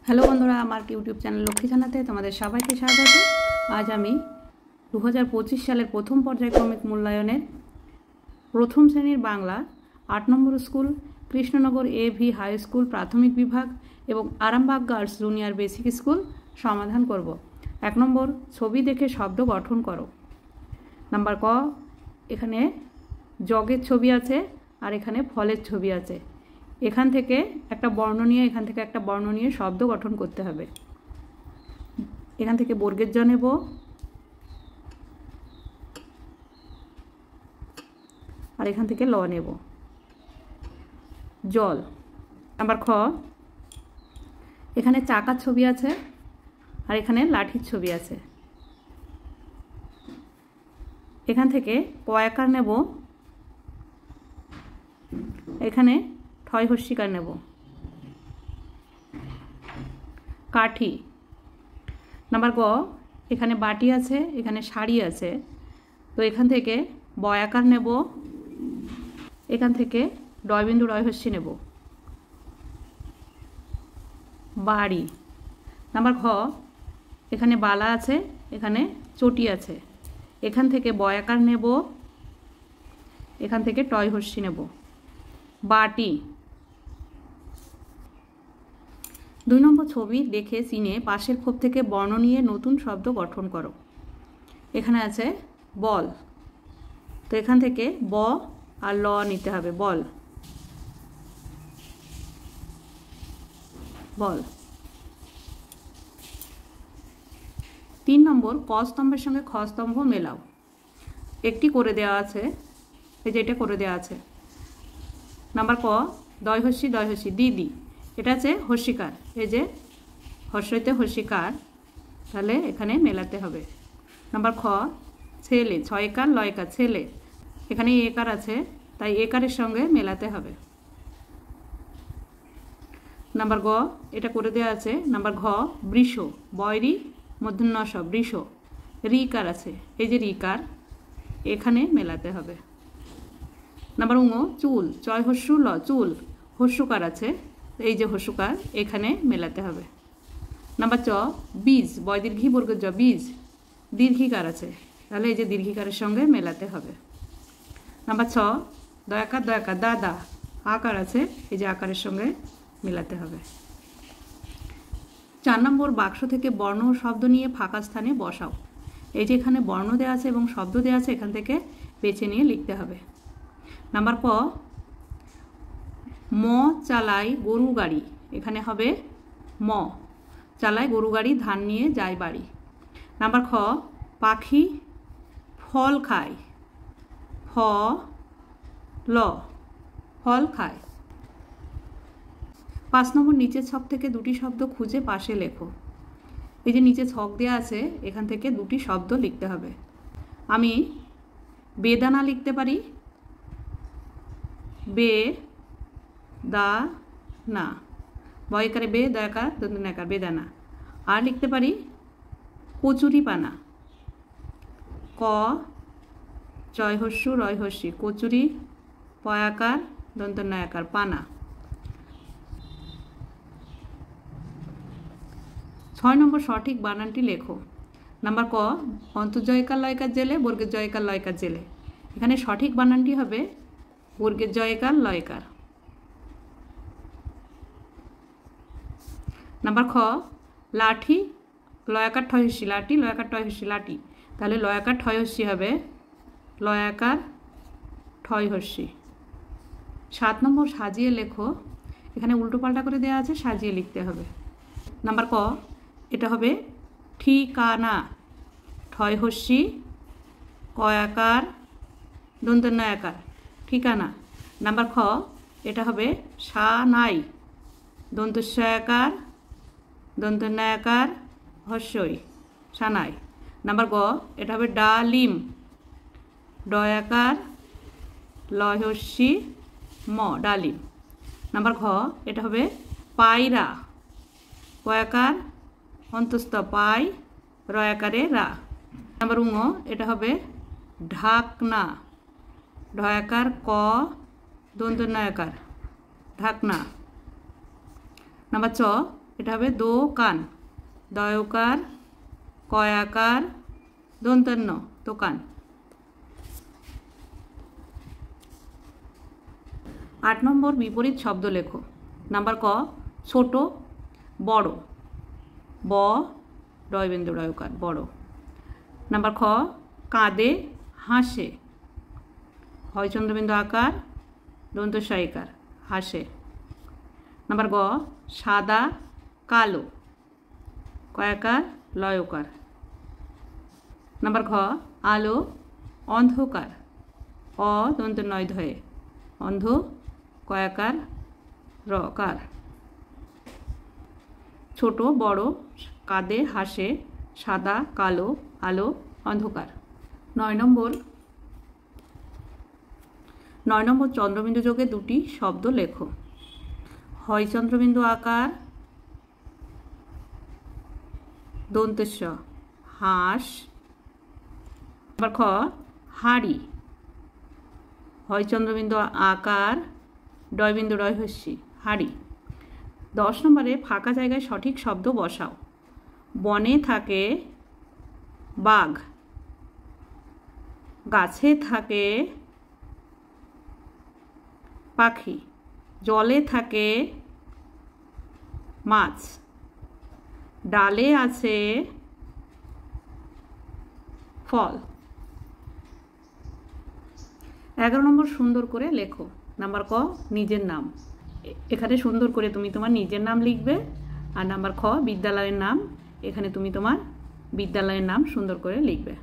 Hello বন্ধুরা, আমার YouTube channel Lakshmi জানাতে তোমাদের সবাইকে স্বাগত। আজ আমি 2025 সালের প্রথম পর্যায়ক্রমিক মূল্যায়নের প্রথম শ্রেণীর Bangla 8 number school Krishnanagar AV high school প্রাথমিক বিভাগ এবং Arambagh girls junior basic school সমাধান করব। 1 নম্বর, ছবি দেখে শব্দ গঠন করো। নাম্বার ক, এখানে জগের ছবি আছে আর এখানে ফলের ছবি আছে। এখান থেকে একটা বর্ণ নিয়ে এখান থেকে একটা বর্ণ নিয়ে শব্দ গঠন করতে হবে। এখান থেকে বর্গের জ নেব, আর এখান থেকে ল নেব, জল। নাম্বার খ, এখানে চাকার ছবি আছে আর এখানে লাঠির ছবি আছে। এখান থেকে পয়াকার নেব, এখানে ঠয় হস্যিকার নেব, কাঠি। নাম্বার গ, এখানে বাটি আছে এখানে শাড়ি আছে, তো এখান থেকে বয়াকার নেব, এখান থেকে ডয়বিন্দু রয় হস্যি নেব, বাড়ি। নাম্বার ঘ, এখানে বালা আছে এখানে চটি আছে, এখান থেকে বয়াকার নেব, এখান থেকে টয় হস্যি নেব, বাটি। 2 নম্বর, ছবি দেখে চিনে পাশের ক্ষোভ থেকে বর্ণ নিয়ে নতুন শব্দ গঠন করো। এখানে আছে বল, তো এখান থেকে ব আর ল নিতে হবে, বল, বল। 3 নম্বর, ক স্তম্ভের সঙ্গে খ স্তম্ভ মেলাও। একটি করে দেওয়া আছে, এই যে এটা করে দেওয়া আছে। নাম্বার ক, দয় হস্যি দিদি, এটা আছে হস্যিকার, এই যে হস্যইতে হস্যিকার, তাহলে এখানে মেলাতে হবে। নাম্বার খ, ছেলে, ছয়কার লয়কার ছেলে, এখানে একার আছে তাই একারের সঙ্গে মেলাতে হবে। নাম্বার গ, এটা করে দেওয়া আছে। নাম্বার ঘ, বৃষ, বয়রি মূর্ধন্য ষ, বৃষ, রিকার আছে, এই যে রিকার, এখানে মেলাতে হবে। নাম্বার ঙ, চুল, চয় হস্যু ল, চুল, হস্যকার আছে, এই যে হস্যকার, এখানে মেলাতে হবে। নাম্বার চ, বীজ, বয় দীর্ঘী বর্গের জ, বীজ, দীর্ঘিকার আছে, তাহলে এই যে দীর্ঘিকারের সঙ্গে মেলাতে হবে। নাম্বার ছ, দয়াকার দাদা, আকার আছে, এই যে আকারের সঙ্গে মেলাতে হবে। 4 নম্বর, বাক্স থেকে বর্ণ ও শব্দ নিয়ে ফাঁকা স্থানে বসাও। এই যে এখানে বর্ণ দেওয়া আছে এবং শব্দ দেওয়া আছে, এখান থেকে বেছে নিয়ে লিখতে হবে। নাম্বার ক, ম চালায় গরু গাড়ি, এখানে হবে ম, চালায় গরু গাড়ি ধান নিয়ে যায় বাড়ি। নাম্বার খ, পাখি ফল খায়, ফ ল, ফল খায়। 5 নম্বর, নিচের ছক থেকে 2টি শব্দ খুঁজে পাশে লেখো। এই যে নিচে ছক দেওয়া আছে, এখান থেকে 2টি শব্দ লিখতে হবে। আমি বেদানা লিখতে পারি, বে দা না, বয়কারে বে, দয়াকার দন্তনাকার, বেদানা। আর লিখতে পারি কচুরি পানা, ক চয় হস্যু রয় হস্যি, কচুরি, পয়াকার দন্তনায়াকার, পানা। 6 নম্বর, সঠিক বানানটি লেখো। নাম্বার ক, অন্তর্জয়কার লয়কার জেলে, বর্গের জয়কার লয়কার জেলে, এখানে সঠিক বানানটি হবে বর্গের জয়কার লয়কার। নাম্বার খ, লাঠি, লয়াকার ঠয় হস্যি লাঠি, লয়াকার টয় হস্যি লাঠি, তাহলে লয়াকার ঠয় হস্যি হবে লয়াকার ঠয় হস্যি। 7 নম্বর, সাজিয়ে লেখো। এখানে উল্টো পাল্টা করে দেওয়া আছে, সাজিয়ে লিখতে হবে। নাম্বার ক, এটা হবে ঠিকানা, ঠয় হস্যি কয়াকার দন্তন্নয়াকার, ঠিকানা। নাম্বার খ, এটা হবে সানাই, দন্তস্বয়াকার দন্তন্নয়াকার হস্যই, সানাই। নাম্বার গ, এটা হবে ডালিম, ডয়াকার লয় হস্যি ম, ডালিম। নাম্বার ঘ, এটা হবে পায়রা, পয়াকার অন্তস্থ পাই, রয়াকারে রা। নাম্বার ঙ, এটা হবে ঢাকনা, ঢয়াকার ক দন্তন্নয়াকার, ঢাকনা। নাম্বার চ, এটা হবে দোকান, দয়কার কয়াকার দন্তন্য দোকান। 8 নম্বর বিপরীত শব্দ লেখো। নাম্বার ক ছোট বড়, ব ডয়বিন্দু ডয়কার বড়। নাম্বার খ কাঁদে হাসে, হয় চন্দ্রবিন্দু আকার দন্তস্বয়কার হাসে। নাম্বার গ সাদা কালো, কয়াকার লয়কার। নাম্বার ঘ আলো অন্ধকার, অ দন্ত নয় ধয়ে অন্ধ কয়াকার রকার। ছোট বড় কাঁদে হাসে সাদা কালো আলো অন্ধকার। 9 নম্বর চন্দ্রবিন্দু যোগে দুটি শব্দ লেখো। হয় চন্দ্রবিন্দু আকার দন্তেশ্ব হাঁস। নাম্বার খ হাড়ি, হয় চন্দ্রবিন্দু আকার ডয়বিন্দু ডয় হস্যি হাড়ি। 10 নম্বরে ফাঁকা জায়গায় সঠিক শব্দ বসাও। বনে থাকে বাঘ, গাছে থাকে পাখি, জলে থাকে মাছ, ডালে আছে ফল। 11 নম্বর সুন্দর করে লেখো। নাম্বার ক নিজের নাম, এখানে সুন্দর করে তুমি তোমার নিজের নাম লিখবে। আর নাম্বার খ বিদ্যালয়ের নাম, এখানে তুমি তোমার বিদ্যালয়ের নাম সুন্দর করে লিখবে।